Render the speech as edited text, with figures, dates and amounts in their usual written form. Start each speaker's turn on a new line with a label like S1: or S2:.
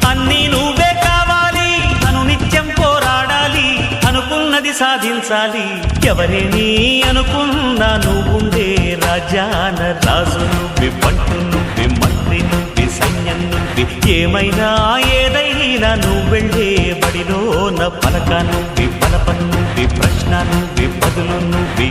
S1: అన్నీ నువ్వే కావాలి, అను నిత్యం పోరాడాలి, అనుకున్నది సాధించాలి. ఎవరేని అనుకున్నా నువ్వుండే రాజ్యాన రాజు నువ్వి, పంటు నువ్వి, మంత్రి నువ్వి, సైన్యం నువ్వి, ఏమైనా ఏదైనా నువ్వెళ్ళే బడిలోన పలక నువ్వి, పలప నువ్వి, ప్రశ్న నువ్వి, బదులు నువ్వి.